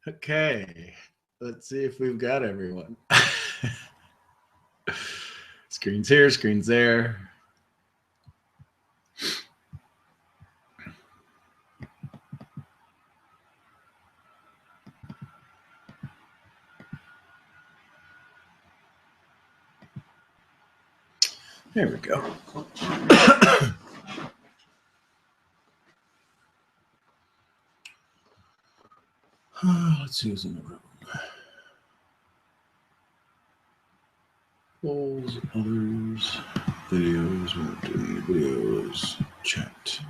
Okay, let's see if we've got everyone. Screen's here, screen's there. There we go. Let's see who's in the room. Polls, others, videos, we're doing videos, chat.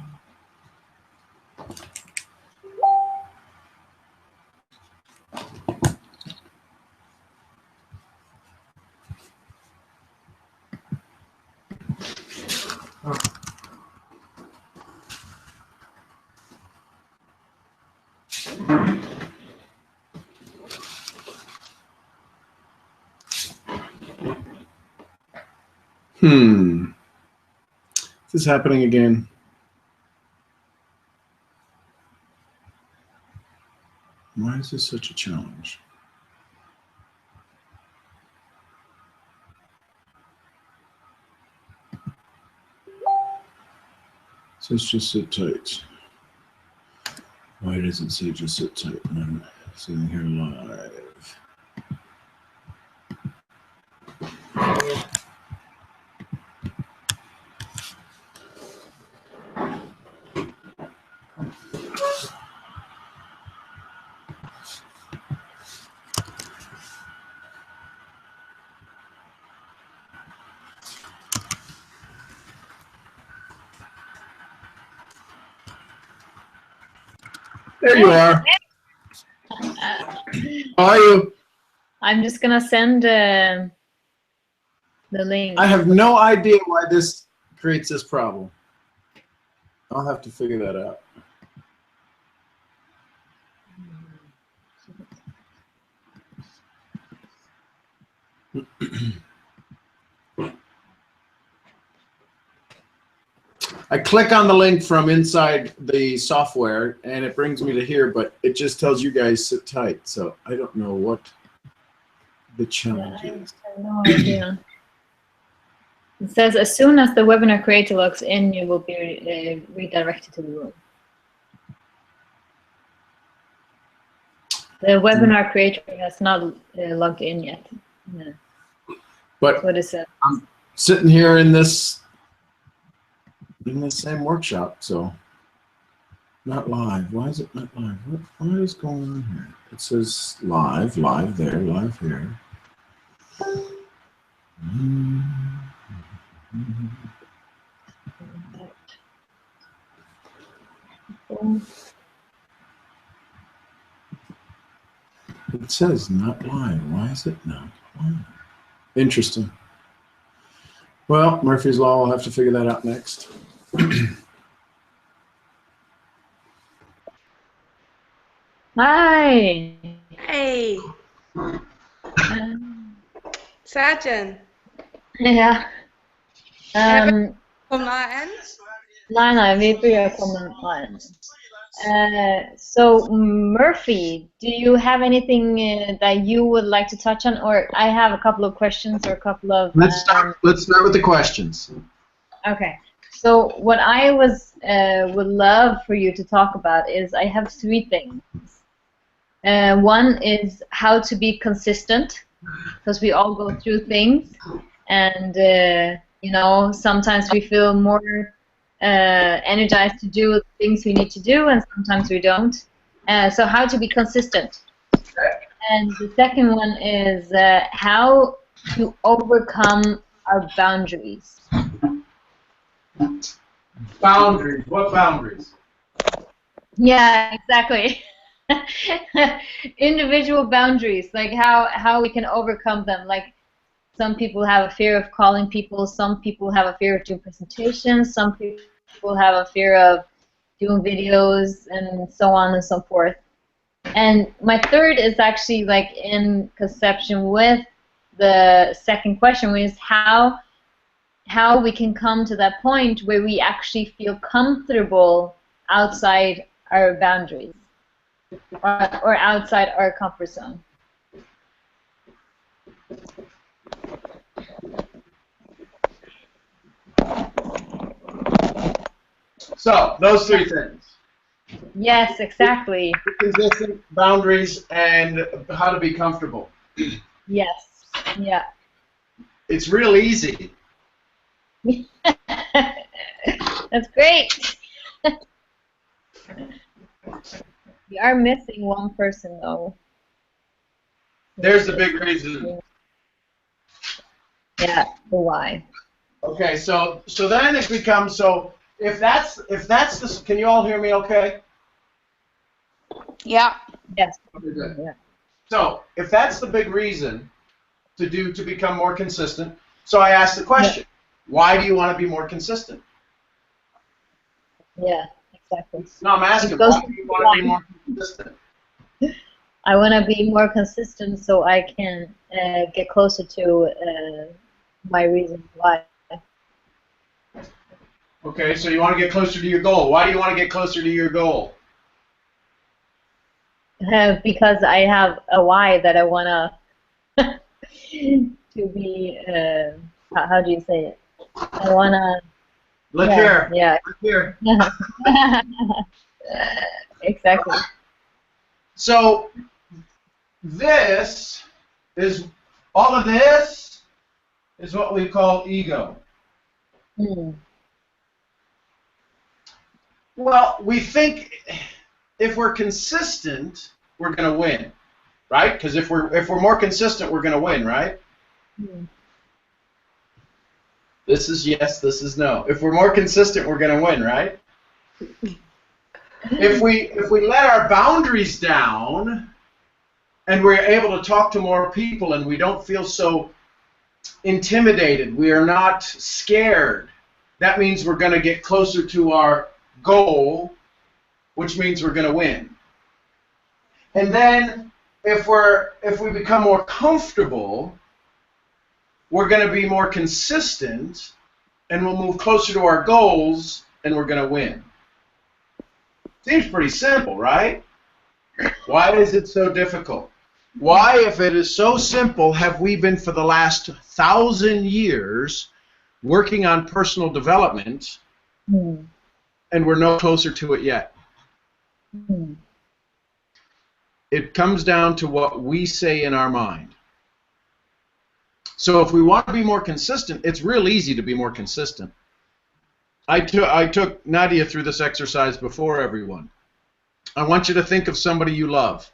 Is this happening again? Why is this such a challenge? It says just sit tight. Why does it say just sit tight when I'm sitting here live? There you are. How are you? I'm just gonna send the link. I have no idea why this creates this problem. I'll have to figure that out. I click on the link from inside the software and it brings me to here, but it just tells you guys sit tight. So I don't know what the challenge is. I have no idea. It says as soon as the webinar creator logs in, you will be redirected to the room. The webinar creator has not logged in yet. No. But that's what it says. I'm sitting here in this same workshop, so not live. Why is it not live? What is going on here? It says live, live there, live here. It says not live. Why is it not live? Interesting. Well, Murphy's Law, we'll have to figure that out next. Hi. Hey. Sergeant. Ja. Komma en? Nej, vi börjar komma in. So Murphy, do you have anything that you would like to touch on, or I have a couple of questions or a couple of. Let's start with the questions. Okay. So what I would love for you to talk about is I have 3 things. One is how to be consistent, because we all go through things, and you know, sometimes we feel more energized to do the things we need to do, and sometimes we don't. So how to be consistent. And the second one is how to overcome our boundaries. Boundaries? What boundaries? Yeah, exactly. Individual boundaries, like how we can overcome them. Like some people have a fear of calling people, some people have a fear of doing presentations, some people have a fear of doing videos, and so on and so forth. And my third is actually like in conception with the second question, which is how we can come to that point where we actually feel comfortable outside our boundaries. or outside our comfort zone. So those three things. Yes, exactly. Consistent, boundaries, and how to be comfortable. Yes. Yeah. It's real easy. That's great. We are missing one person though. There's the big reason. Yeah, the why. Okay, so then it becomes, so if that's the, can you all hear me okay? Yeah. Yes. Okay, good. Yeah. So if that's the big reason to become more consistent, so I asked the question, why do you want to be more consistent? Yeah, exactly. No, I'm asking, why do you want to be more consistent? I want to be more consistent so I can get closer to my reasons why. Okay, so you want to get closer to your goal. Why do you want to get closer to your goal? Because I have a why that I want to be, how do you say it? I want to... Look yeah, here. Yeah. Look here. Exactly. So this is, all of this is what we call ego. Mm. Well, we think if we're consistent, we're going to win, right? Because if we're more consistent, we're going to win, right? Mm. This is yes, this is no. If we're more consistent, we're going to win, right? If we let our boundaries down and we're able to talk to more people and we don't feel so intimidated, we are not scared, that means we're going to get closer to our goal, which means we're going to win. And then if we become more comfortable, we're going to be more consistent and we'll move closer to our goals and we're going to win. Seems pretty simple, right? Why is it so difficult? Why, if it is so simple, have we been for the last 1,000 years working on personal development and we're no closer to it yet? It comes down to what we say in our mind. So if we want to be more consistent, it's real easy to be more consistent. I took Nadia through this exercise before everyone. I want you to think of somebody you love.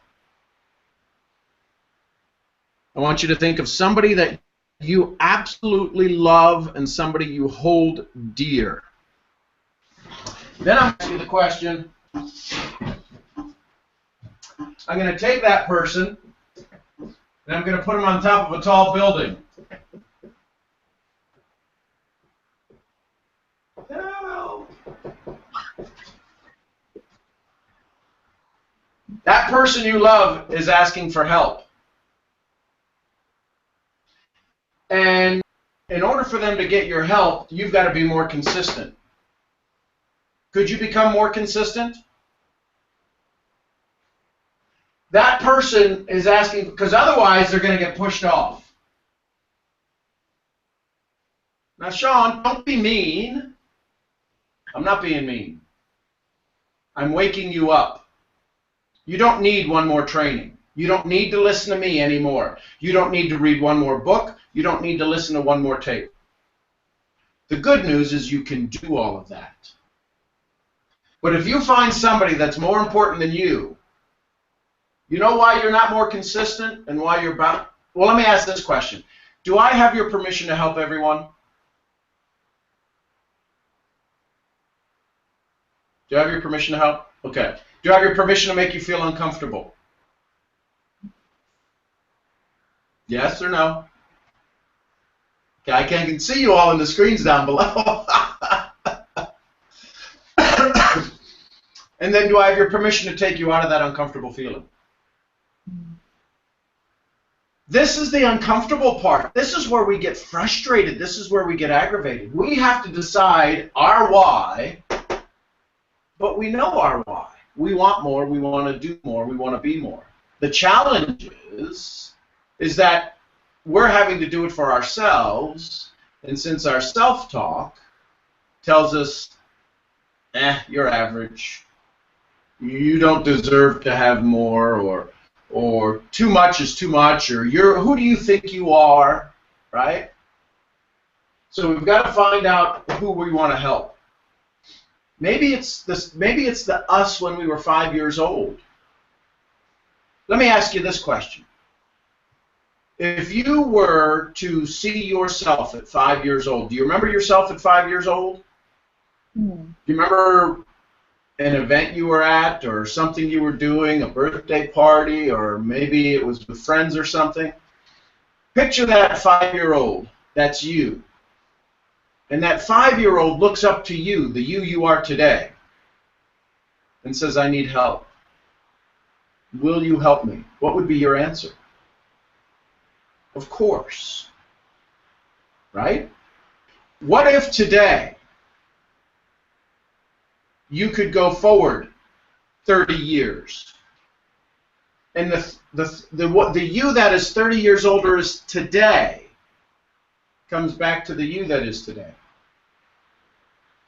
I want you to think of somebody that you absolutely love and somebody you hold dear. Then I'm going to ask you the question, I'm going to take that person and I'm going to put them on top of a tall building. Help. That person you love is asking for help. And in order for them to get your help, you've got to be more consistent. Could you become more consistent? That person is asking, because otherwise they're going to get pushed off. Now, Sean, don't be mean. I'm not being mean. I'm waking you up. You don't need one more training. You don't need to listen to me anymore. You don't need to read one more book. You don't need to listen to one more tape. The good news is you can do all of that. But if you find somebody that's more important than you, you know why you're not more consistent and why you're bound? Well, let me ask this question. Do I have your permission to help everyone? Do I have your permission to help? Okay. Do I have your permission to make you feel uncomfortable? Yes or no? Okay, I can see you all in the screens down below. And then do I have your permission to take you out of that uncomfortable feeling? This is the uncomfortable part. This is where we get frustrated. This is where we get aggravated. We have to decide our why, but we know our why. we want more, we want to do more, we want to be more. The challenge is that we're having to do it for ourselves, and since our self-talk tells us, you're average, you don't deserve to have more, or too much is too much, or who do you think you are, right? So we've got to find out who we want to help. Maybe it's the us when we were 5 years old. Let me ask you this question. If you were to see yourself at 5 years old, do you remember yourself at 5 years old? Do you remember an event you were at, or something you were doing, a birthday party, or maybe it was with friends or something? Picture that 5-year-old. That's you. And that 5-year-old looks up to you, the you are today, and says, I need help. Will you help me? What would be your answer? Of course. Right? What if today you could go forward 30 years, and the you that is 30 years older is today comes back to the you that is today,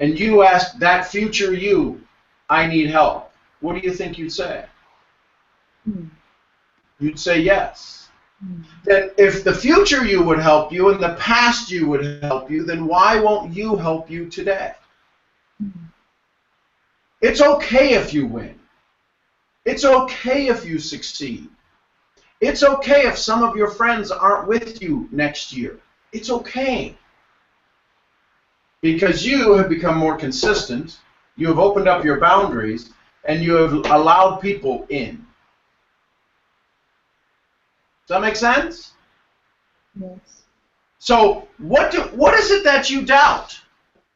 and you ask that future you, I need help, what do you think you'd say? You'd say yes. Then if the future you would help you and the past you would help you, then why won't you help you today? It's okay if you win. It's okay if you succeed. It's okay if some of your friends aren't with you next year. It's okay. Because you have become more consistent, you have opened up your boundaries, and you have allowed people in. Does that make sense? Yes. So what is it that you doubt?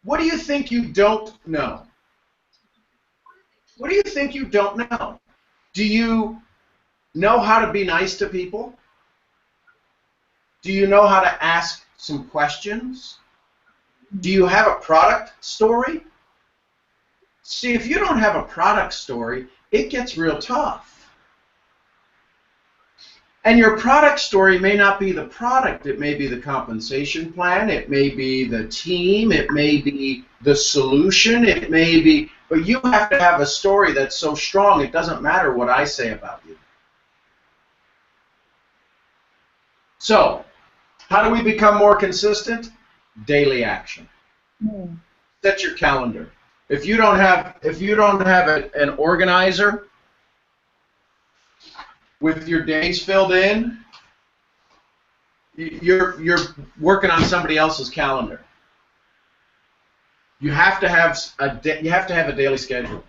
What do you think you don't know? What do you think you don't know? Do you know how to be nice to people? Do you know how to ask some questions? Do you have a product story? See, if you don't have a product story, it gets real tough. And your product story may not be the product. It may be the compensation plan. It may be the team. It may be the solution. It may be, but you have to have a story that's so strong it doesn't matter what I say about you. So, how do we become more consistent? Daily action. Set your calendar. If you don't have an organizer with your days filled in, you're working on somebody else's calendar. You have to have a daily schedule.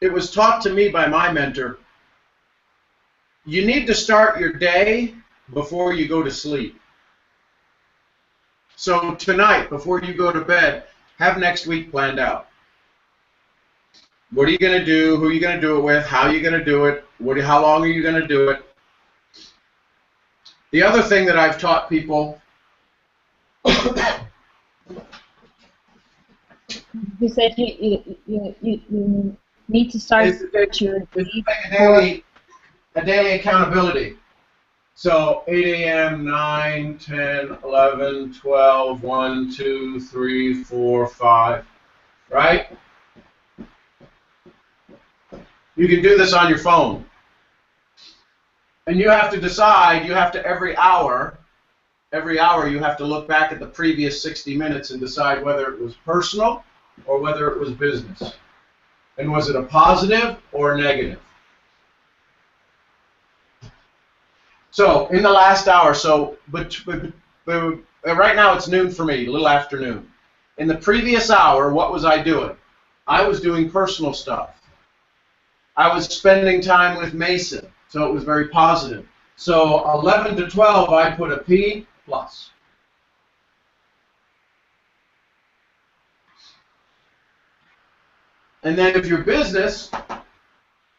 It was taught to me by my mentor. You need to start your day before you go to sleep. So tonight, before you go to bed, have next week planned out. What are you going to do? Who are you going to do it with? How are you going to do it? How long are you going to do it? The other thing that I've taught people. You said you need to start your a daily accountability. So 8 a.m., 9, 10, 11, 12, 1, 2, 3, 4, 5, right? You can do this on your phone. And you have to decide, every hour you have to look back at the previous 60 minutes and decide whether it was personal or whether it was business. And was it a positive or a negative? So in the last hour, but right now it's noon for me, a little after noon. In the previous hour, what was I doing? I was doing personal stuff. I was spending time with Mason, so it was very positive. So 11 to 12, I put a P plus. And then if your business,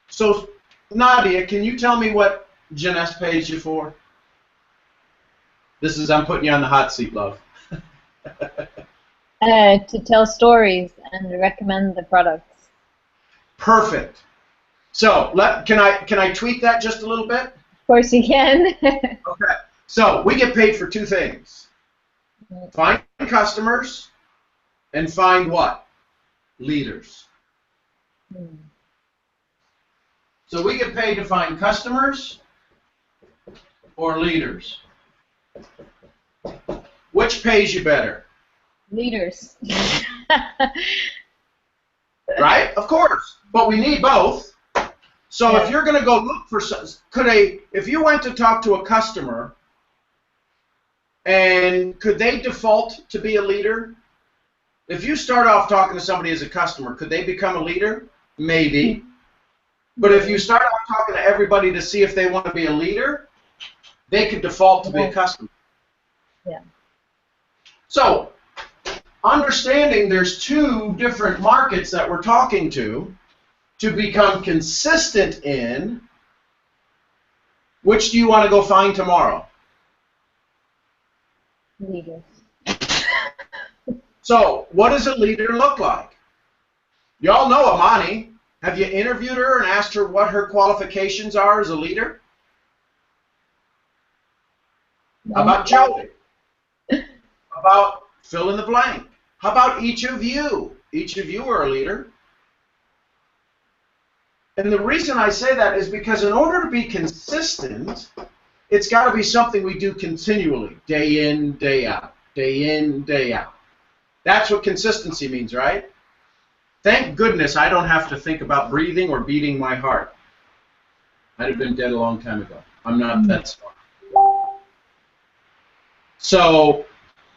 so Nadia, can you tell me what Jeunesse pays you for? I'm putting you on the hot seat, love. To tell stories and recommend the products. Perfect. So can I tweak that just a little bit? Of course you can. Okay. So we get paid for two things: find customers and find what? Leaders. So we get paid to find customers or leaders. Which pays you better? Leaders. Right? Of course. But we need both. So if you're going to go look for if you went to talk to a customer, and could they default to be a leader? If you start off talking to somebody as a customer, could they become a leader? Maybe. But if you start off talking to everybody to see if they want to be a leader, they could default to be a customer. Yeah. So, understanding there's two different markets that we're talking to become consistent in, which do you want to go find tomorrow? Leaders. So, what does a leader look like? Y'all know Amani. Have you interviewed her and asked her what her qualifications are as a leader? How about Joey? How about fill in the blank? How about each of you? Each of you are a leader. And the reason I say that is because in order to be consistent, it's got to be something we do continually, day in, day out, day in, day out. That's what consistency means, right? Thank goodness I don't have to think about breathing or beating my heart. I'd have been dead a long time ago. I'm not that smart. So,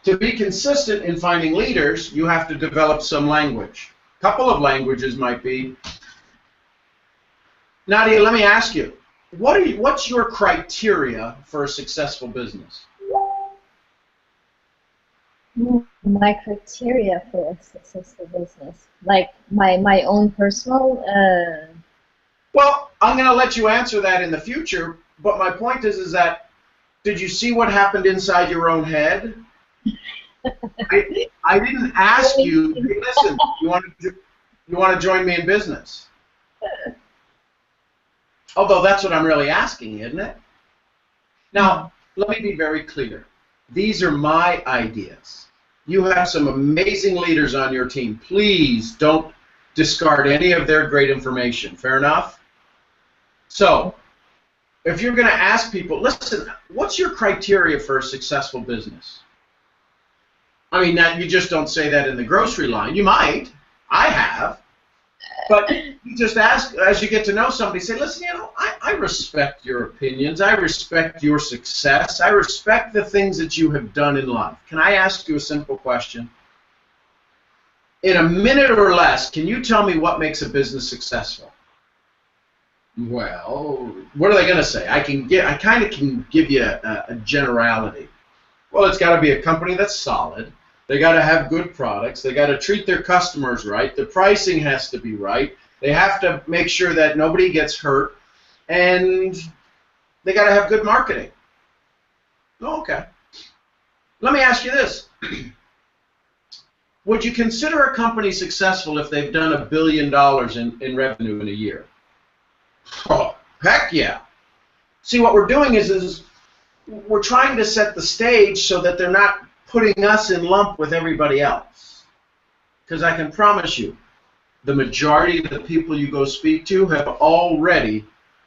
to be consistent in finding leaders, you have to develop some language. A couple of languages might be. Nadia, let me ask you, what's your criteria for a successful business? My criteria for a successful business, like my own personal. Well, I'm going to let you answer that in the future, but my point is that did you see what happened inside your own head? I didn't ask you. Hey, listen, you want to join me in business? Although that's what I'm really asking, isn't it? Now, let me be very clear. These are my ideas. You have some amazing leaders on your team. Please don't discard any of their great information. Fair enough? So, if you're going to ask people, listen, what's your criteria for a successful business? I mean, you just don't say that in the grocery line. You might. I have. But you just ask, as you get to know somebody, say, listen, I respect your opinions. I respect your success. I respect the things that you have done in life. Can I ask you a simple question? In a minute or less, can you tell me what makes a business successful? Well, what are they going to say? I kind of can give you a generality. Well, it's got to be a company that's solid. They got to have good products. They got to treat their customers right. The pricing has to be right. They have to make sure that nobody gets hurt, and they got to have good marketing. Oh, okay. Let me ask you this. Would you consider a company successful if they've done $1 billion in revenue in a year? Oh, heck yeah. See, what we're doing is we're trying to set the stage so that they're not putting us in lump with everybody else. Because I can promise you, the majority of the people you go speak to have already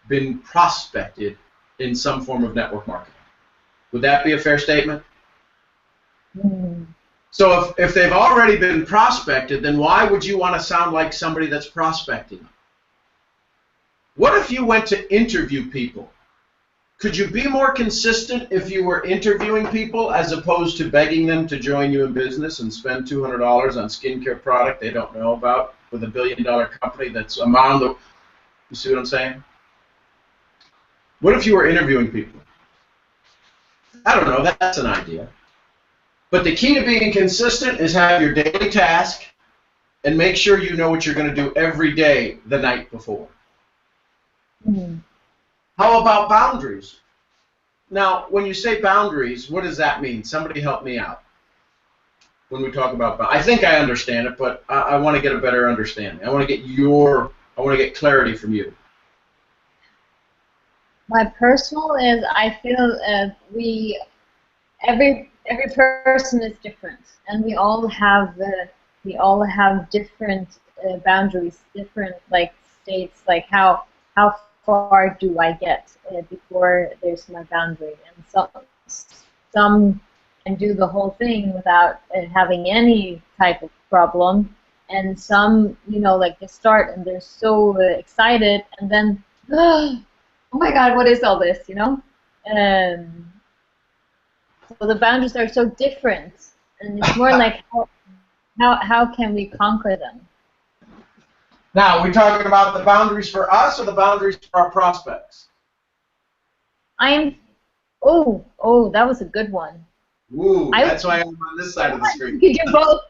been prospected in some form of network marketing. Would that be a fair statement? Mm. So if they've already been prospected, then why would you want to sound like somebody that's prospecting them? What if you went to interview people? Could you be more consistent if you were interviewing people as opposed to begging them to join you in business and spend $200 on skincare product they don't know about with $1 billion company that's among the... You see what I'm saying? What if you were interviewing people? I don't know. That's an idea. But the key to being consistent is have your daily task and make sure you know what you're going to do every day the night before. Mm. How about boundaries? Now, when you say boundaries, what does that mean? Somebody help me out. When we talk about boundaries, I think I understand it, but I want to get a better understanding. I want to get clarity from you. My personal is I feel every person is different, and we all have different boundaries, different like states, like how far do I get before there's my boundary, and some can do the whole thing without having any type of problem, and some, you know, like they start and they're so excited, and then oh my God, what is all this, you know? Um, so the boundaries are so different, and it's more like how can we conquer them? Now, are we talking about the boundaries for us or the boundaries for our prospects? Oh, that was a good one. Ooh, that's why I'm on this side of the screen. You do both.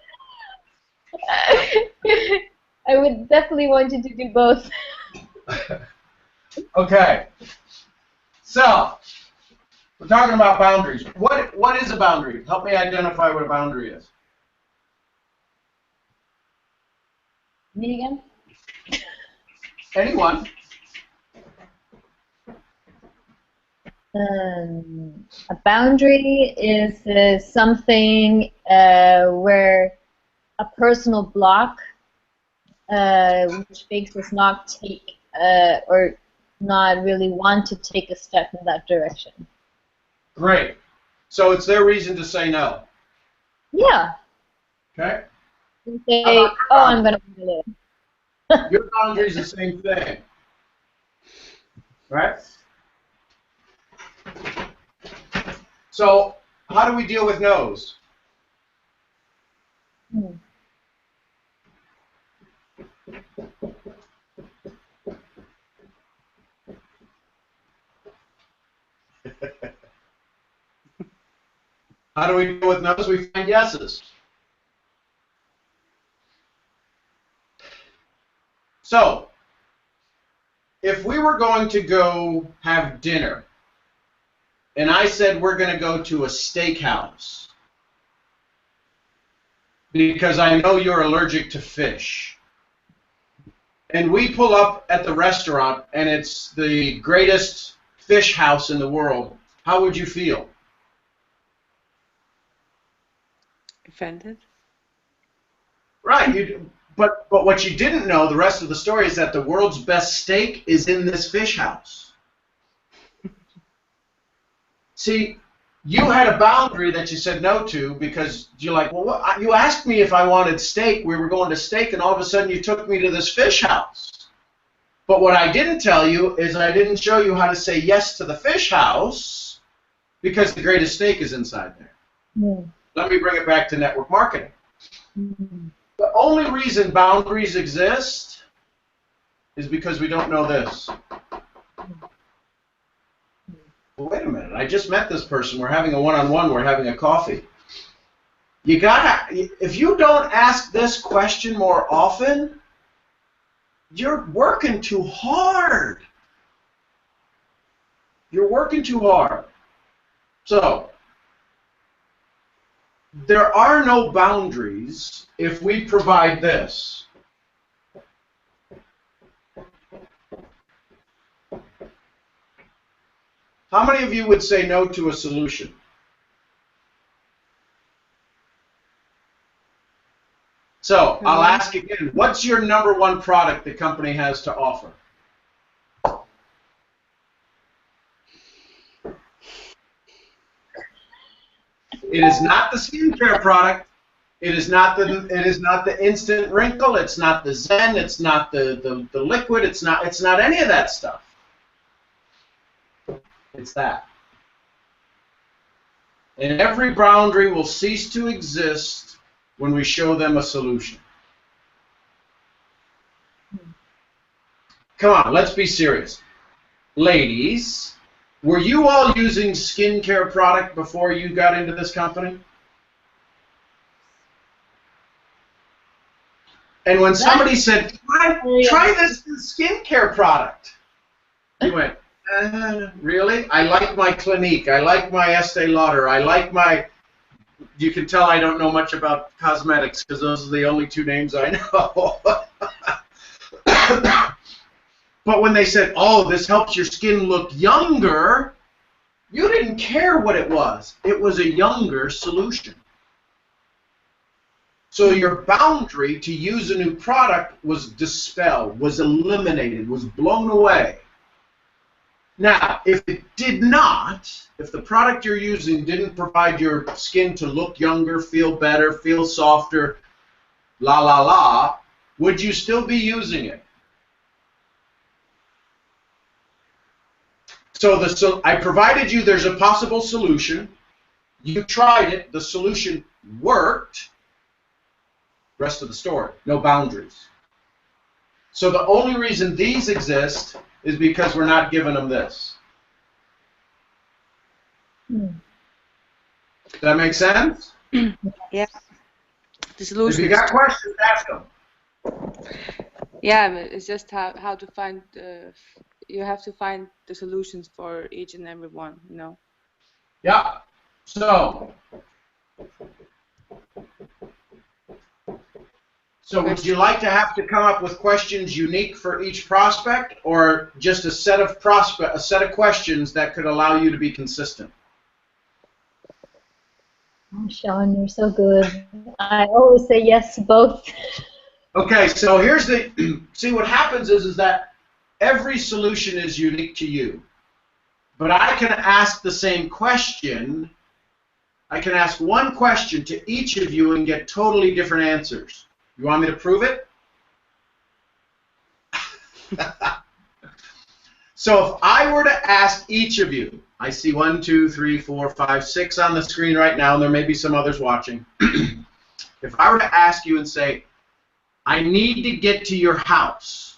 I would definitely want you to do both. Okay. So, we're talking about boundaries. What is a boundary? Help me identify what a boundary is. Me again? Anyone? A boundary is something where a personal block which makes us not take or not really want to take a step in that direction. Great. So it's their reason to say no. Yeah. Okay? Say, oh, I'm going to do it. Your boundary is the same thing. Right? So, how do we deal with no's? How do we deal with no's? We find yeses. So, if we were going to go have dinner, and I said we're going to go to a steakhouse because I know you're allergic to fish, and we pull up at the restaurant and it's the greatest fish house in the world, how would you feel? Offended? Right. But what you didn't know, the rest of the story, is that the world's best steak is in this fish house. See, you had a boundary that you said no to because you're like, well, what? You asked me if I wanted steak. We were going to steak, and all of a sudden you took me to this fish house. But what I didn't tell you is I didn't show you how to say yes to the fish house because the greatest steak is inside there. Mm. Let me bring it back to network marketing. Mm. The only reason boundaries exist is because we don't know this. Well, wait a minute. I just met this person. We're having a one-on-one. We're having a coffee. You gotta. If you don't ask this question more often, you're working too hard. You're working too hard. So, there are no boundaries if we provide this. How many of you would say no to a solution? So, I'll ask again, what's your number one product the company has to offer? It is not the skincare product. It is not the instant wrinkle. It's not the Zen. It's not the liquid. It's not any of that stuff. It's that. And every boundary will cease to exist when we show them a solution. Come on, let's be serious. Ladies, were you all using skincare product before you got into this company? And when somebody said, try this skincare product, you went, really? I like my Clinique. I like my Estee Lauder. I like my... You can tell I don't know much about cosmetics because those are the only two names I know. But when they said, oh, this helps your skin look younger, you didn't care what it was. It was a younger solution. So your boundary to use a new product was dispelled, was eliminated, was blown away. Now, if it did not, if the product you're using didn't provide your skin to look younger, feel better, feel softer, la la la, would you still be using it? So I provided you there's a possible solution. You tried it. The solution worked. Rest of the story. No boundaries. So the only reason these exist is because we're not giving them this. Does that make sense? Yeah. The solution. If you got questions, ask them. Yeah, it's just how to find. You have to find the solutions for each and every one. You know. Yeah. So would you like to have to come up with questions unique for each prospect, or just a set of questions that could allow you to be consistent? Oh, Sean, you're so good. I always say yes to both. Okay, so here's the see what happens is that every solution is unique to you. But I can ask the same question. I can ask one question to each of you and get totally different answers. You want me to prove it? So if I were to ask each of you, I see 1, 2, 3, 4, 5, 6 on the screen right now, and there may be some others watching. If I were to ask you and say, I need to get to your house,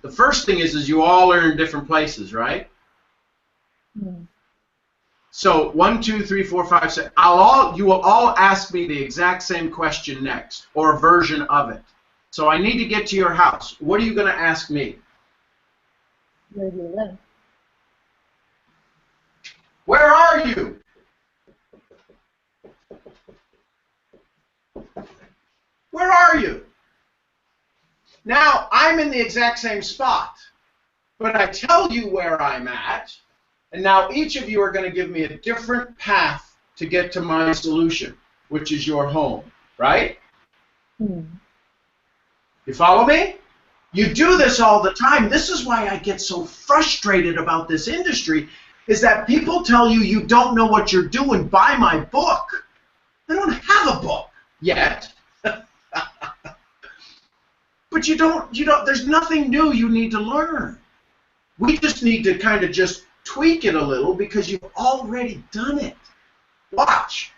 the first thing is you all are in different places, right? Mm. So 1, 2, 3, 4, 5, 6. You will all ask me the exact same question next, or a version of it. So I need to get to your house. What are you going to ask me? Where do you live? Where are you? Where are you? Now, I'm in the exact same spot, but I tell you where I'm at, and now each of you are going to give me a different path to get to my solution, which is your home, right? Hmm. You follow me? You do this all the time. This is why I get so frustrated about this industry, is that people tell you you don't know what you're doing. Buy my book. They don't have a book yet. But you don't, there's nothing new you need to learn. We just need to kind of just tweak it a little because you've already done it. Watch.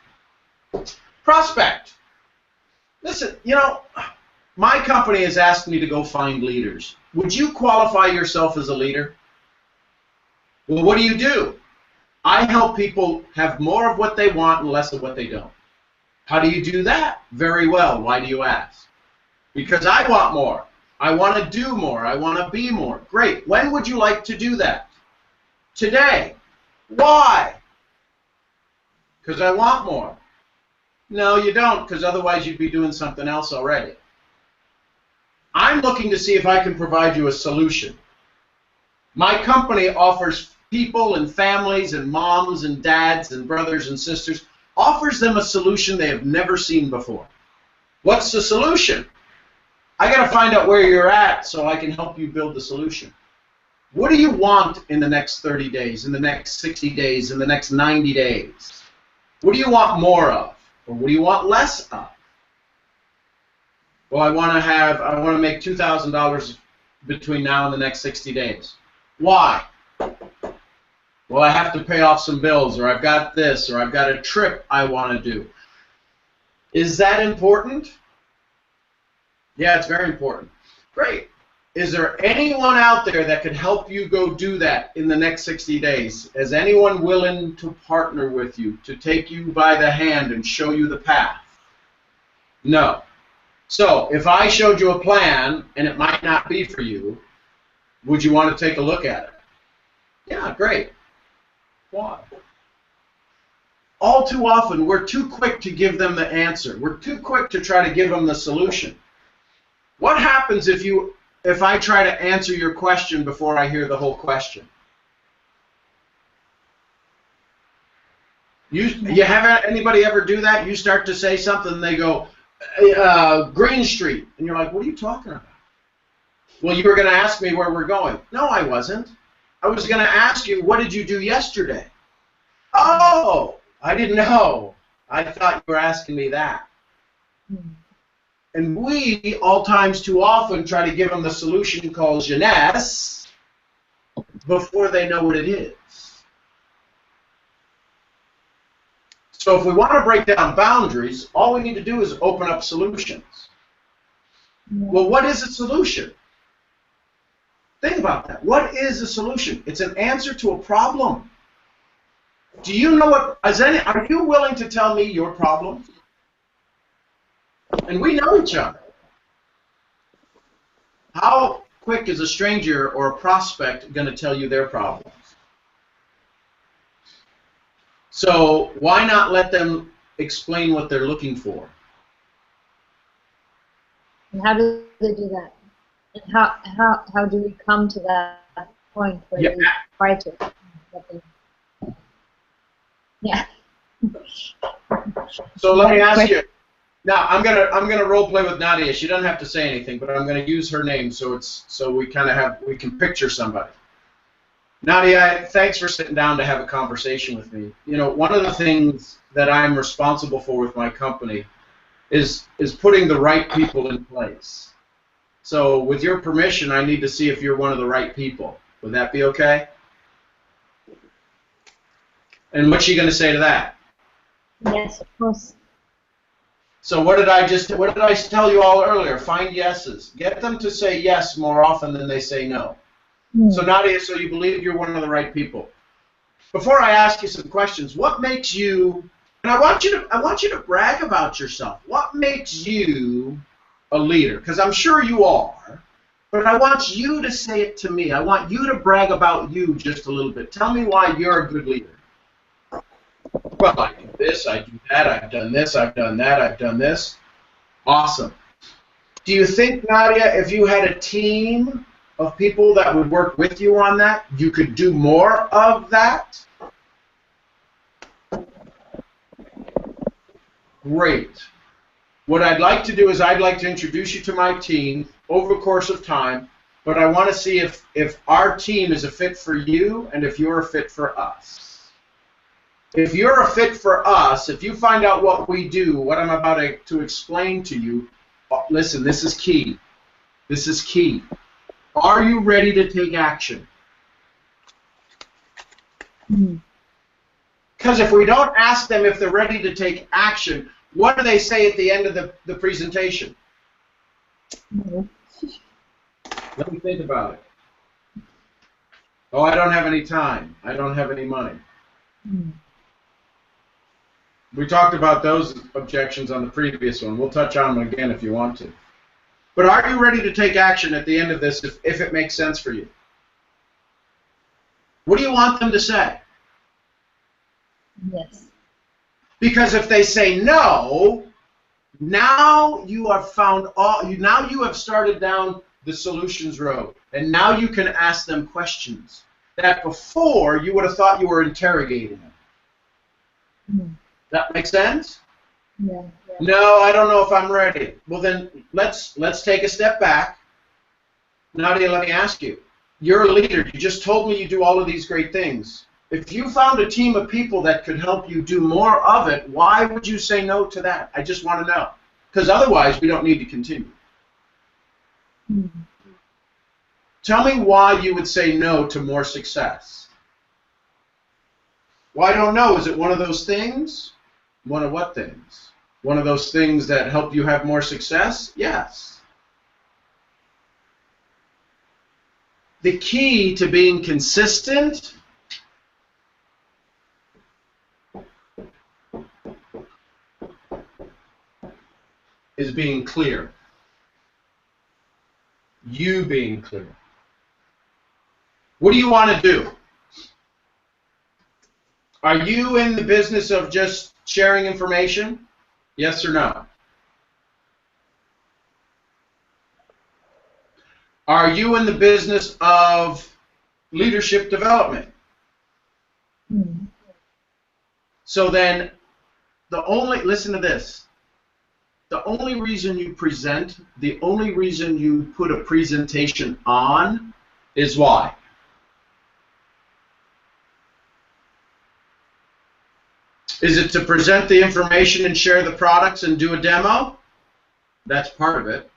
Prospect. Listen, my company has asked me to go find leaders. Would you qualify yourself as a leader? Well, what do? I help people have more of what they want and less of what they don't. How do you do that? Very well. Why do you ask? Because I want more. I want to do more. I want to be more. Great. When would you like to do that? Today. Why? Because I want more. No, you don't, because otherwise you'd be doing something else already. I'm looking to see if I can provide you a solution. My company offers people and families and moms and dads and brothers and sisters, offers them a solution they have never seen before. What's the solution? I got to find out where you're at so I can help you build the solution. What do you want in the next 30 days, in the next 60 days, in the next 90 days? What do you want more of? Or what do you want less of? Well, I want to make $2,000 between now and the next 60 days. Why? Well, I have to pay off some bills, or I've got this, or I've got a trip I want to do. Is that important? Yeah, it's very important. Great. Is there anyone out there that could help you go do that in the next 60 days? Is anyone willing to partner with you, to take you by the hand and show you the path? No. So, if I showed you a plan, and it might not be for you, would you want to take a look at it? Yeah, great. Why? All too often, we're too quick to give them the answer. We're too quick to try to give them the solution. What happens if you if I try to answer your question before I hear the whole question? You have anybody ever do that? You start to say something, and they go, Green Street, and you're like, what are you talking about? Well, you were going to ask me where we're going. No, I wasn't. I was going to ask you, what did you do yesterday? Oh, I didn't know. I thought you were asking me that. And we, all times too often, try to give them the solution called jeunesse before they know what it is. So if we want to break down boundaries, all we need to do is open up solutions. Well, what is a solution? Think about that. What is a solution? It's an answer to a problem. Do you know what? Are you willing to tell me your problem? And we know each other. How quick is a stranger or a prospect going to tell you their problems? So why not let them explain what they're looking for? And how do they do that? And how do we come to that point where we try to? Yeah. So let me ask you. Now I'm gonna role play with Nadia. She doesn't have to say anything, but I'm gonna use her name so we can picture somebody. Nadia, thanks for sitting down to have a conversation with me. You know, one of the things that I'm responsible for with my company is putting the right people in place. So with your permission, I need to see if you're one of the right people. Would that be okay? And what's she going to say to that? Yes, of course. So what did I tell you all earlier? Find yeses. Get them to say yes more often than they say no. So Nadia, so you believe you're one of the right people. Before I ask you some questions, what makes you, and I want you to brag about yourself. What makes you a leader? Because I'm sure you are, but I want you to say it to me. I want you to brag about you just a little bit. Tell me why you're a good leader. Well, I do this, I do that, I've done this, I've done that, I've done this. Awesome. Do you think, Nadia, if you had a team of people that would work with you on that, you could do more of that? Great. What I'd like to do is I'd like to introduce you to my team over the course of time, but I want to see if our team is a fit for you and if you're a fit for us. If you're a fit for us, if you find out what we do, what I'm about to explain to you, listen, this is key. This is key. Are you ready to take action? Because if we don't ask them if they're ready to take action, what do they say at the end of the presentation? Let me think about it. Oh, I don't have any time. I don't have any money. We talked about those objections on the previous one. We'll touch on them again if you want to. But are you ready to take action at the end of this if it makes sense for you? What do you want them to say? Yes. Because if they say no, now you have now you have started down the solutions road, and now you can ask them questions that before you would have thought you were interrogating them. That makes sense? Yeah. No, I don't know if I'm ready. Well, then let's take a step back. Nadia, let me ask you. You're a leader. You just told me you do all of these great things. If you found a team of people that could help you do more of it, why would you say no to that? I just want to know. Because otherwise, we don't need to continue. Tell me why you would say no to more success. Well, I don't know. Is it one of those things? One of what things? One of those things that help you have more success? Yes. The key to being consistent is being clear. You being clear. What do you want to do? Are you in the business of just sharing information? Yes or no? Are you in the business of leadership development? So then, listen to this. The only reason you present, the only reason you put a presentation on is why? Is it to present the information and share the products and do a demo? That's part of it.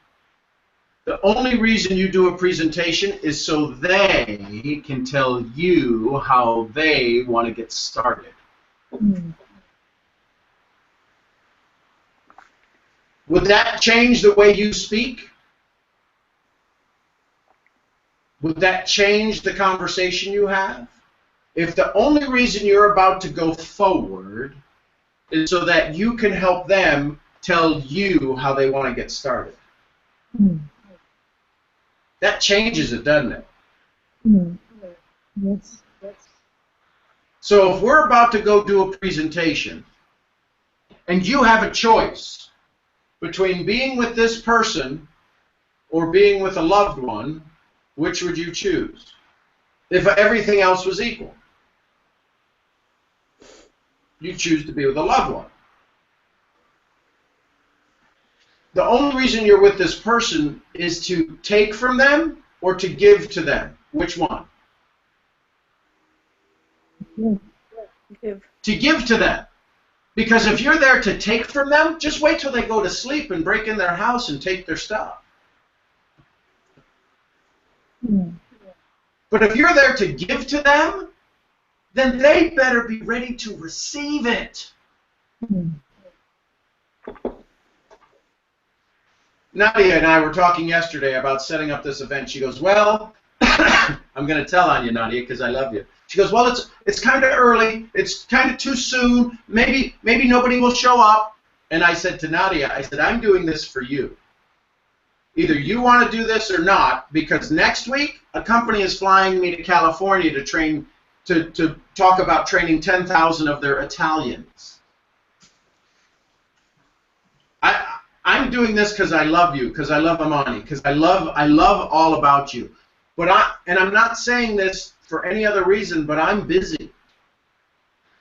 The only reason you do a presentation is so they can tell you how they want to get started. Would that change the way you speak? Would that change the conversation you have? If the only reason you're about to go forward is so that you can help them tell you how they want to get started. That changes it, doesn't it? Yes. So if we're about to go do a presentation, and you have a choice between being with this person or being with a loved one, which would you choose? If everything else was equal. You choose to be with a loved one. The only reason you're with this person is to take from them or to give to them. Which one? Give. To give to them. Because if you're there to take from them, just wait till they go to sleep and break in their house and take their stuff. But if you're there to give to them, then they better be ready to receive it. Nadia and I were talking yesterday about setting up this event. She goes, well, I'm going to tell on you, Nadia, because I love you. She goes, well, it's kind of early. It's kind of too soon. Maybe nobody will show up. And I said to Nadia, I said, I'm doing this for you. Either you want to do this or not, because next week a company is flying me to California to train, to talk about training 10,000 of their Italians. I'm doing this because I love you, because I love Amani, because I love all about you. But I'm not saying this for any other reason, but I'm busy.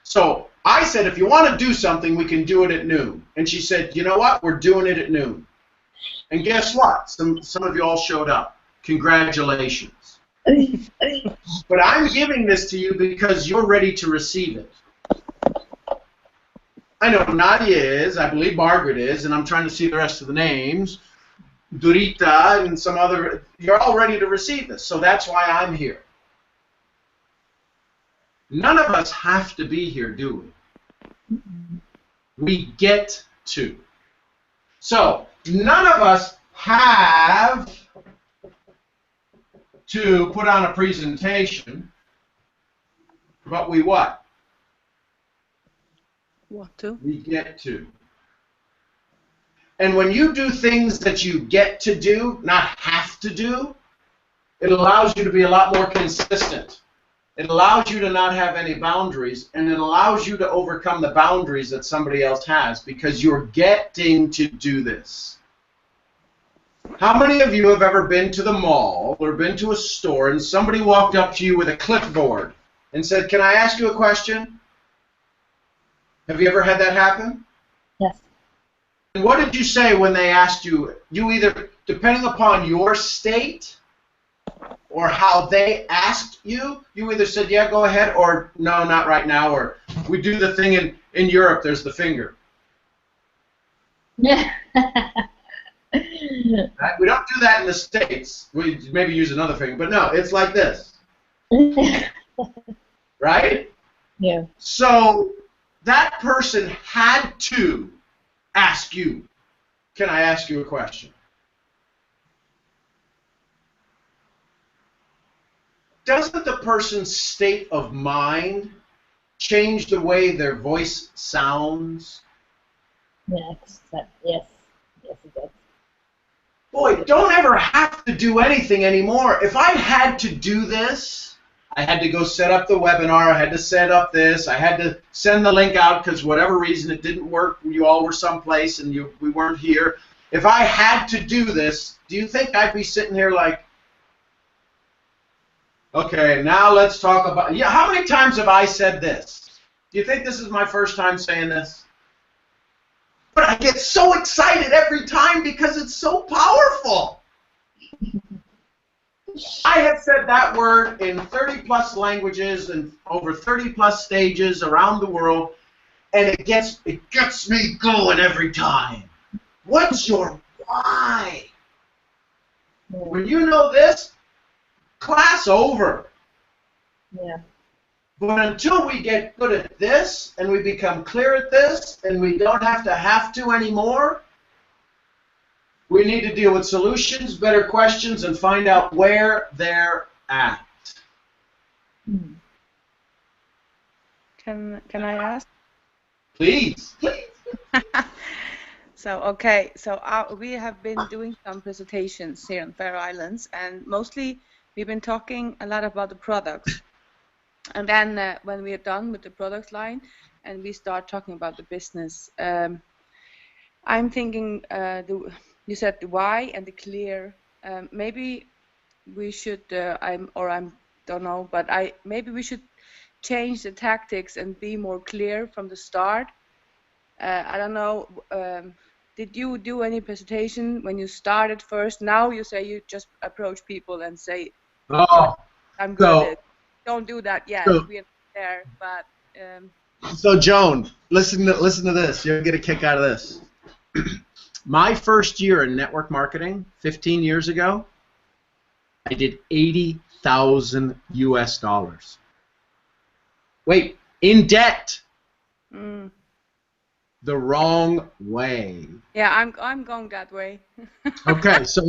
So I said, if you want to do something, we can do it at noon. And she said, you know what? We're doing it at noon. And guess what? Some of you all showed up. Congratulations. But I'm giving this to you because you're ready to receive it. I know Nadia is, I believe Margaret is, and I'm trying to see the rest of the names. Durita and some other, you're all ready to receive this, so that's why I'm here. None of us have to be here, do we? We get to. So, none of us have to put on a presentation, but we what? Want to? We get to. And when you do things that you get to do, not have to do, it allows you to be a lot more consistent. It allows you to not have any boundaries, and it allows you to overcome the boundaries that somebody else has because you're getting to do this. How many of you have ever been to the mall or been to a store and somebody walked up to you with a clipboard and said, "Can I ask you a question?" Have you ever had that happen? Yes. And what did you say when they asked you? You either, depending upon your state or how they asked you, you either said, yeah, go ahead, or no, not right now, or we do the thing in Europe, there's the finger. Yeah. Right? We don't do that in the States. We maybe use another finger, but no, it's like this. Right? Yeah. So that person had to ask you, can I ask you a question? Doesn't the person's state of mind change the way their voice sounds? Yes. Yes. Yes, it does. Boy, don't ever have to do anything anymore. If I had to do this, I had to go set up the webinar, I had to set up this, I had to send the link out because whatever reason it didn't work, you all were someplace and we weren't here. If I had to do this, do you think I'd be sitting here like, Okay, now let's talk about, yeah, how many times have I said this? Do you think this is my first time saying this? But I get so excited every time because it's so powerful. I have said that word in 30-plus languages and over 30-plus stages around the world, and it gets me going every time. What's your why? When you know this, class over. Yeah. But until we get good at this, and we become clear at this, and we don't have to anymore, we need to deal with solutions, better questions, and find out where they're at. Can I ask? Please. So, okay, so we have been doing some presentations here on Faroe Islands, and mostly we've been talking a lot about the products. And then when we are done with the product line and we start talking about the business, I'm thinking, you said the why and the clear. Maybe we should, don't know, but maybe we should change the tactics and be more clear from the start. I don't know. Did you do any presentation when you started first? Now you say you just approach people and say, Oh, I'm good at it. Don't do that yet. So, We're there, but. So Joan, listen to this. You'll get a kick out of this. My first year in network marketing, 15 years ago, I did $80,000 US. Wait, in debt. The wrong way. Yeah, I'm going that way. Okay, so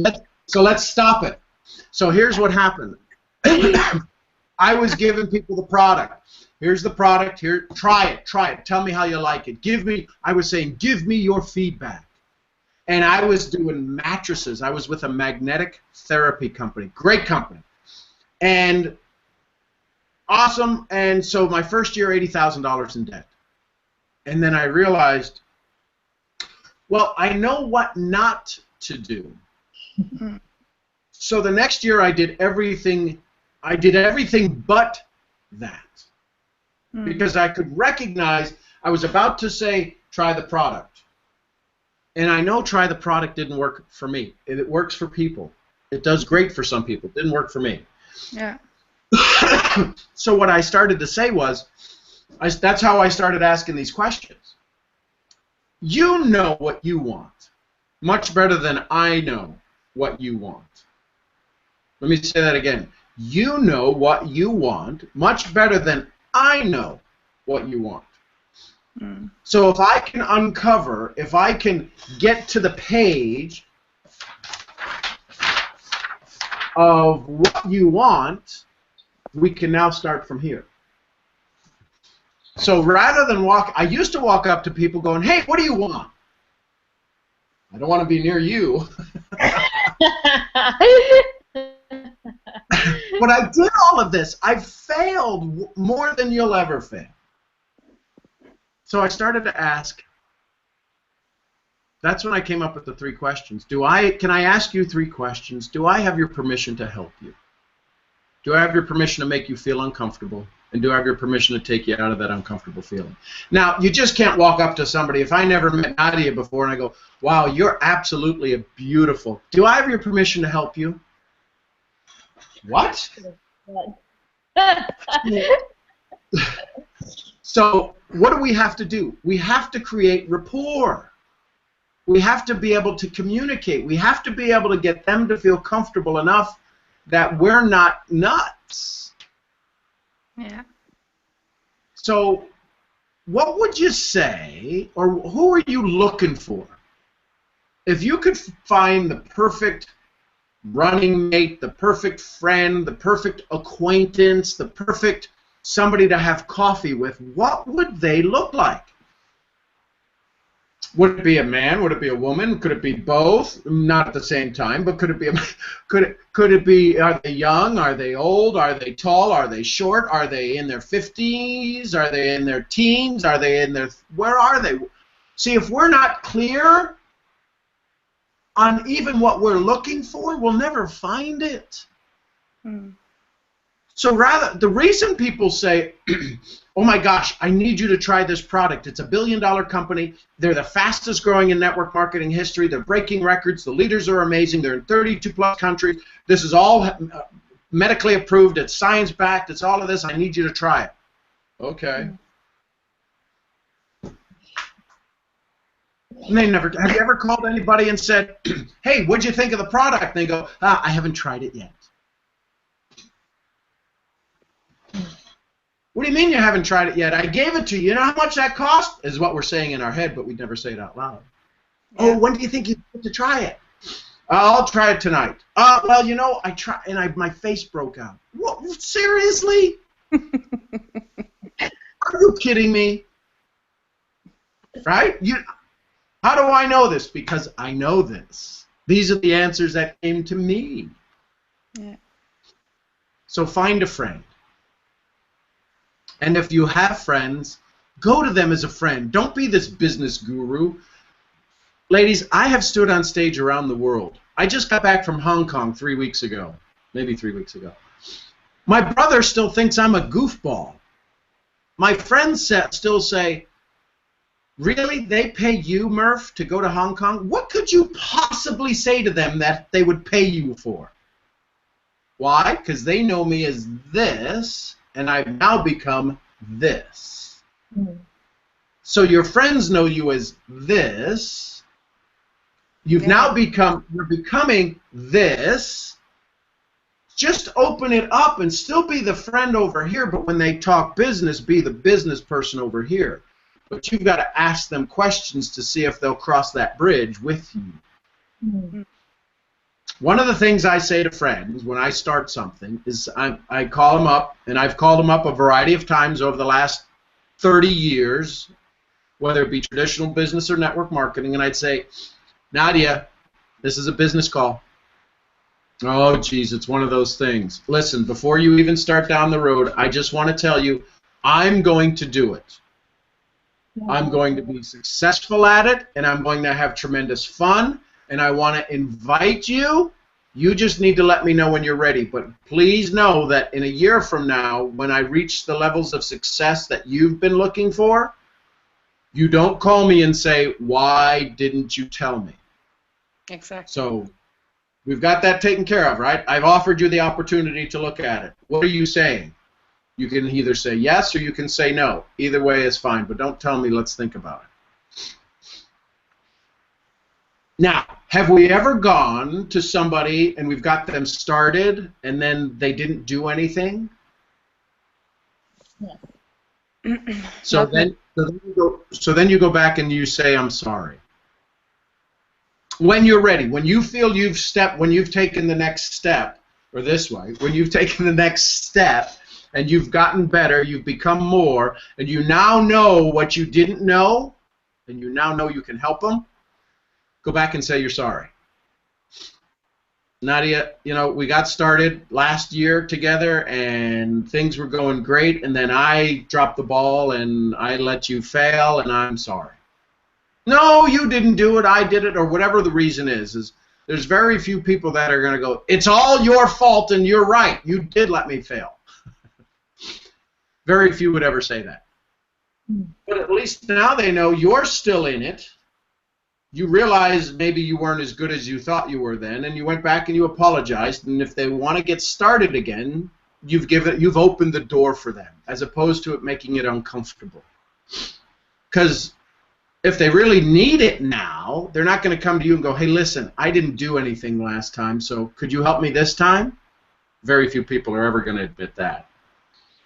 let's stop it. So here's what happened. I was giving people the product. Here's the product. Here, try it. Tell me how you like it. I was saying, give me your feedback. And I was doing mattresses. I was with a magnetic therapy company. Great company. And awesome. And so my first year, $80,000 in debt. And then I realized, well, I know what not to do. So the next year I did everything but that. Because I could recognize, I was about to say, try the product. And I know try the product didn't work for me. It works for people. It does great for some people. It didn't work for me. Yeah. So what I started to say was, that's how I started asking these questions. You know what you want much better than I know what you want. Let me say that again. You know what you want much better than I know what you want. So if I can uncover, if I can get to the page of what you want, we can now start from here. So rather than I used to walk up to people going, hey, what do you want? I don't want to be near you. But I did all of this. I've failed more than you'll ever fail. So I started to ask, that's when I came up with the 3 questions. Can I ask you 3 questions? Do I have your permission to help you? Do I have your permission to make you feel uncomfortable? And do I have your permission to take you out of that uncomfortable feeling? Now, you just can't walk up to somebody. If I never met Nadia before and I go, wow, you're absolutely beautiful. Do I have your permission to help you? What? So what do we have to do? We have to create rapport. We have to be able to communicate. We have to be able to get them to feel comfortable enough that we're not nuts. Yeah. So what would you say, or who are you looking for? If you could find the perfect running mate, the perfect friend, the perfect acquaintance, the perfect somebody to have coffee with, what would they look like? Would it be a man? Would it be a woman? Could it be both? Not at the same time, but could it be? Could it be? Are they young? Are they old? Are they tall? Are they short? Are they in their 50s? Are they in their teens? Are they in their? Where are they? See, if we're not clear on even what we're looking for, we'll never find it. So rather, the reason people say, oh my gosh, I need you to try this product. It's a $1 billion company. They're the fastest growing in network marketing history. They're breaking records. The leaders are amazing. They're in 32 plus countries. This is all medically approved. It's science backed. It's all of this. I need you to try it. Okay. And they never. Have you ever called anybody and said, hey, what'd you think of the product? And they go, I haven't tried it yet. What do you mean you haven't tried it yet? I gave it to you. You know how much that cost? Is what we're saying in our head, but we never say it out loud. Yeah. Oh, when do you think you get to try it? I'll try it tonight. Well, you know, I tried, and my face broke out. What? Seriously? Are you kidding me? Right? How do I know this? Because I know this. These are the answers that came to me. Yeah. So find a friend. And if you have friends, go to them as a friend. Don't be this business guru. Ladies, I have stood on stage around the world. I just got back from Hong Kong 3 weeks ago, maybe 3 weeks ago. My brother still thinks I'm a goofball. My friends still say, really, they pay you, Murph, to go to Hong Kong? What could you possibly say to them that they would pay you for? Why? Because they know me as this, and I've now become this. Mm. So your friends know you as this. You've now you're becoming this. Just open it up and still be the friend over here, but when they talk business, be the business person over here. But you've got to ask them questions to see if they'll cross that bridge with you. Mm-hmm. One of the things I say to friends when I start something is I call them up, and I've called them up a variety of times over the last 30 years, whether it be traditional business or network marketing, and I'd say, Nadia, this is a business call. Oh, geez, it's one of those things. Listen, before you even start down the road, I just want to tell you, I'm going to do it. I'm going to be successful at it, and I'm going to have tremendous fun, and I want to invite you. You just need to let me know when you're ready. But please know that in a year from now, when I reach the levels of success that you've been looking for, you don't call me and say, why didn't you tell me? Exactly. So we've got that taken care of, right? I've offered you the opportunity to look at it. What are you saying? You can either say yes or you can say no. Either way is fine, but don't tell me let's think about it. Now, have we ever gone to somebody and we've got them started and then they didn't do anything? Yeah. So then you go back and you say, I'm sorry. When you're ready, when you feel when you've taken the next step, or this way, when you've taken the next step, and you've gotten better, you've become more, and you now know what you didn't know, and you now know you can help them, go back and say you're sorry. Nadia, you know, we got started last year together, and things were going great, and then I dropped the ball, and I let you fail, and I'm sorry. No, you didn't do it, I did it, or whatever the reason is there's very few people that are going to go, it's all your fault, and you're right, you did let me fail. Very few would ever say that. But at least now they know you're still in it. You realize maybe you weren't as good as you thought you were then, and you went back and you apologized, and if they want to get started again, you've opened the door for them, as opposed to it making it uncomfortable. Because if they really need it now, they're not going to come to you and go, hey, listen, I didn't do anything last time, so could you help me this time? Very few people are ever going to admit that.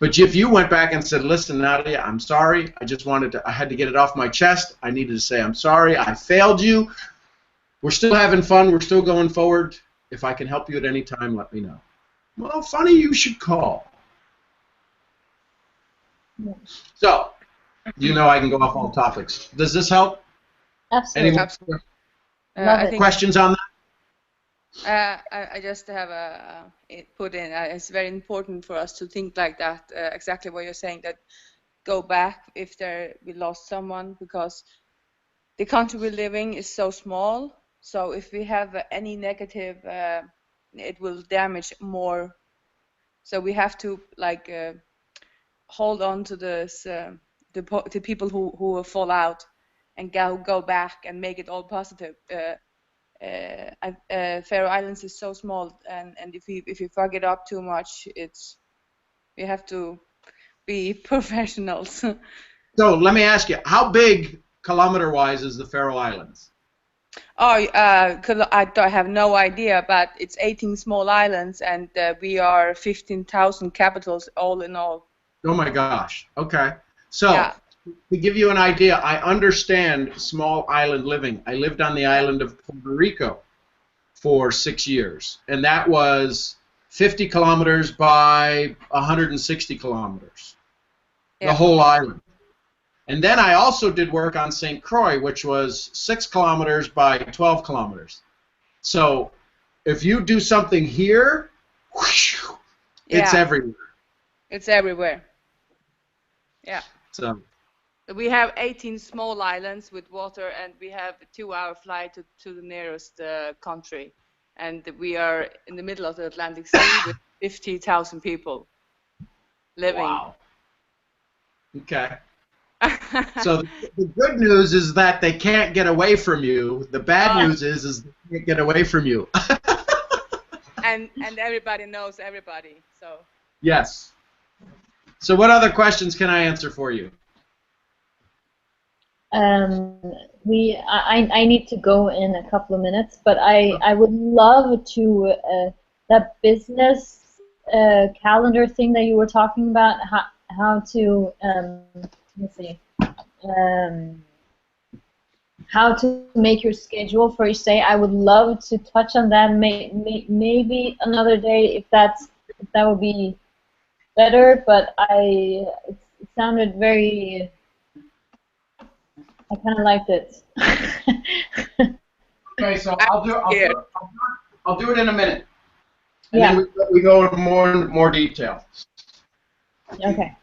But if you went back and said, listen, Nadia, I'm sorry. I had to get it off my chest. I needed to say I'm sorry. I failed you. We're still having fun. We're still going forward. If I can help you at any time, let me know. Well, funny you should call. Yeah. So, you know I can go off all topics. Does this help? Absolutely. Any questions on that? I just have put in, it's very important for us to think like that, exactly what you're saying, that go back if we lost someone, because the country we're living is so small, so if we have any negative, it will damage more So we have to like hold on to this the people who will fall out and go back and make it all positive. Faroe Islands is so small, and if you fuck it up too much, we have to be professionals. So let me ask you, how big kilometer-wise is the Faroe Islands? Oh, I have no idea, but it's 18 small islands, and we are 15,000 capitals all in all. Oh my gosh. Okay. So Yeah. to give you an idea, I understand small island living. I lived on the island of Puerto Rico for 6 years, and that was 50 kilometers by 160 kilometers, Yeah. the whole island. And then I also did work on St. Croix, which was 6 kilometers by 12 kilometers. So if you do something here, whoosh, it's everywhere. It's everywhere. Yeah. So we have 18 small islands with water, and we have a 2-hour flight to the nearest country. And we are in the middle of the Atlantic Sea with 50,000 people living. Wow. Okay. So the good news is that they can't get away from you. The bad news is they can't get away from you. and everybody knows everybody. So. Yes. So what other questions can I answer for you? I need to go in a couple of minutes, but I would love to that business calendar thing that you were talking about. How to let's see. How to make your schedule for each day. I would love to touch on that. Maybe another day if that would be better. But it sounded very. I kind of liked it. Okay, so I'll do it in a minute. And yeah. then we go into more detail. Okay.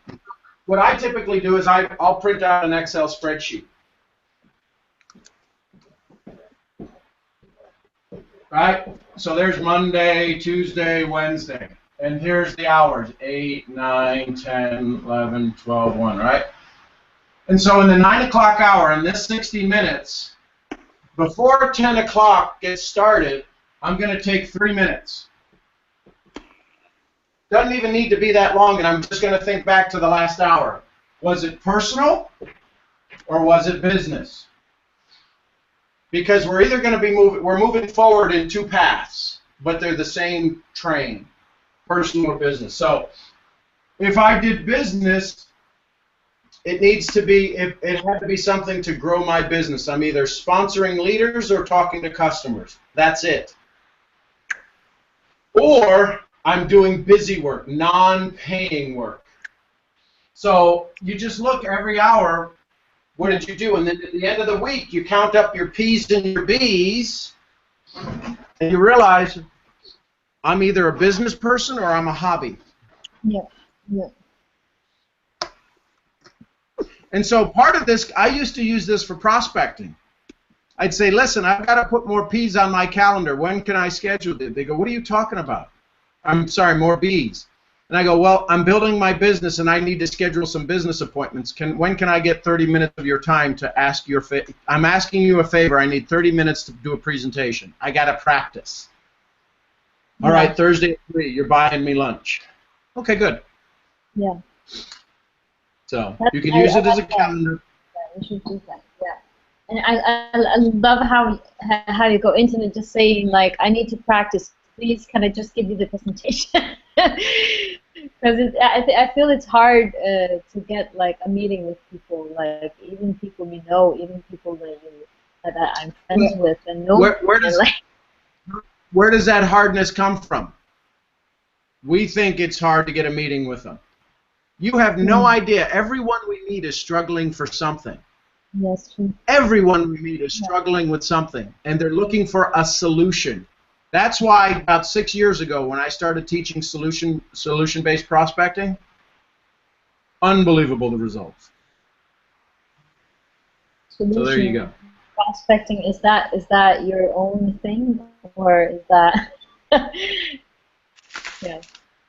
What I typically do is I'll print out an Excel spreadsheet. Right? So there's Monday, Tuesday, Wednesday. And here's the hours, 8, 9, 10, 11, 12, 1, right? And so in the 9 o'clock hour, in this 60 minutes, before 10 o'clock gets started, I'm going to take 3 minutes. Doesn't even need to be that long, and I'm just going to think back to the last hour. Was it personal or was it business? Because we're either going to be moving forward in 2 paths, but they're the same train, personal or business. So if I did business, it had to be something to grow my business. I'm either sponsoring leaders or talking to customers. That's it. Or I'm doing busy work, non-paying work. So you just look every hour, what did you do? And then at the end of the week, you count up your P's and your B's, and you realize I'm either a business person or I'm a hobby. Yeah. Yeah. And so part of this, I used to use this for prospecting. I'd say, listen, I've got to put more P's on my calendar. When can I schedule it? They go, what are you talking about? I'm sorry, more B's. And I go, well, I'm building my business and I need to schedule some business appointments. When can I get 30 minutes of your time to ask your favor? I'm asking you a favor. I need 30 minutes to do a presentation. I got to practice. All right, Thursday at 3, you're buying me lunch. Okay, good. Yeah. So you can use it as a calendar. Yeah, you should do that. Yeah. And I love how you go into it, just saying like, I need to practice. Please, can I just give you the presentation? Because I feel it's hard to get like a meeting with people, like even people you know, even people that I'm friends with, and no. Where does that hardness come from? We think it's hard to get a meeting with them. You have no idea. Everyone we meet is struggling for something. Yes, true. Everyone we meet is struggling with something, and they're looking for a solution. That's why about 6 years ago, when I started teaching solution-based prospecting, unbelievable the results. So there you go. Prospecting, is that your own thing, or is that? Yeah.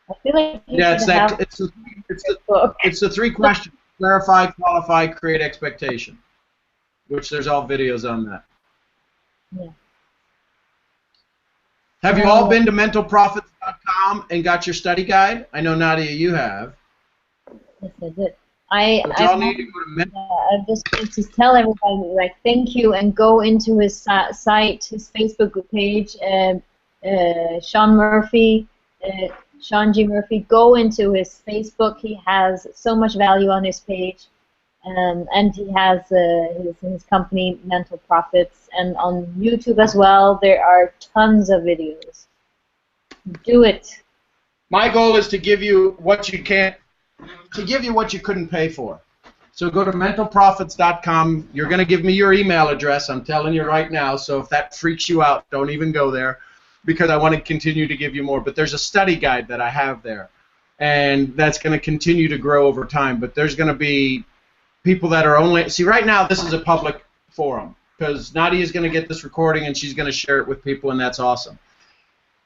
I feel like you Yeah, should have a book. it's the three questions: clarify, qualify, create expectation. Which there's all videos on that. Yeah. Have you all been to mentalprofits.com and got your study guide? I know, Nadia, you have. Yes, I did. I y'all need to go to I just want to tell everybody, like, thank you, and go into his site, his Facebook page, Sean Murphy, Sean G. Murphy. Go into his Facebook. He has so much value on his page, and he has his company, Mental Profits, and on YouTube as well. There are tons of videos. Do it. My goal is to give you what you can't. To give you what you couldn't pay for. So go to mentalprofits.com. You're going to give me your email address. I'm telling you right now. So if that freaks you out, don't even go there, because I want to continue to give you more. But there's a study guide that I have there, and that's going to continue to grow over time. But there's going to be people that are only... See, right now this is a public forum, because Nadia is going to get this recording and she's going to share it with people, and that's awesome.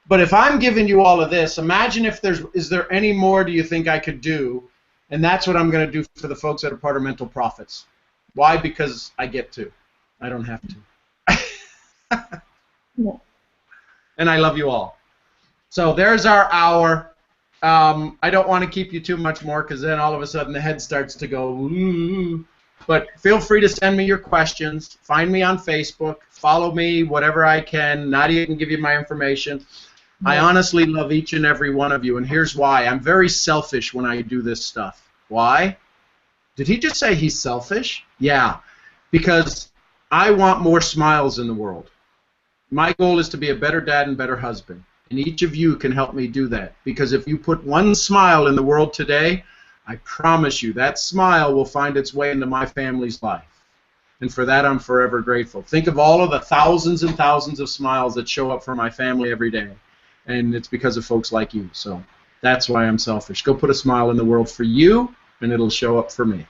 But if I'm giving you all of this, imagine if is there any more do you think I could do? And that's what I'm going to do for the folks that are part of Mental Profits. Why? Because I get to. I don't have to. Yeah. And I love you all. So there's our hour. I don't want to keep you too much more, because then all of a sudden the head starts to go, ooh. But feel free to send me your questions. Find me on Facebook. Follow me, whatever I can. Nadia can give you my information. I honestly love each and every one of you, and here's why. I'm very selfish when I do this stuff. Why? Did he just say he's selfish? Yeah, because I want more smiles in the world. My goal is to be a better dad and better husband, and each of you can help me do that, because if you put one smile in the world today, I promise you that smile will find its way into my family's life. And for that, I'm forever grateful. Think of all of the thousands and thousands of smiles that show up for my family every day. And it's because of folks like you. So that's why I'm selfish. Go put a smile in the world for you, and it'll show up for me.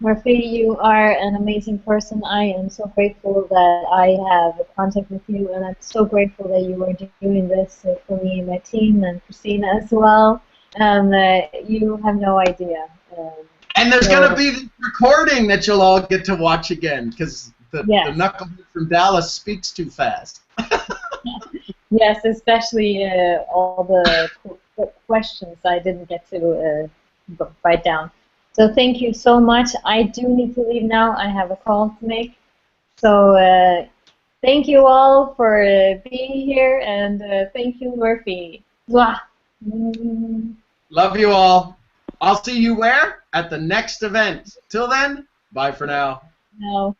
Murphy, you are an amazing person. I am so grateful that I have contact with you, and I'm so grateful that you are doing this for me and my team, and Christina as well. You have no idea. And there's going to be the recording that you'll all get to watch again, because the knucklehead from Dallas speaks too fast. Yes, especially all the questions I didn't get to write down. So thank you so much. I do need to leave now. I have a call to make. So thank you all for being here, and thank you, Murphy. Mwah. Love you all. I'll see you where? At the next event. Till then, bye for now. No.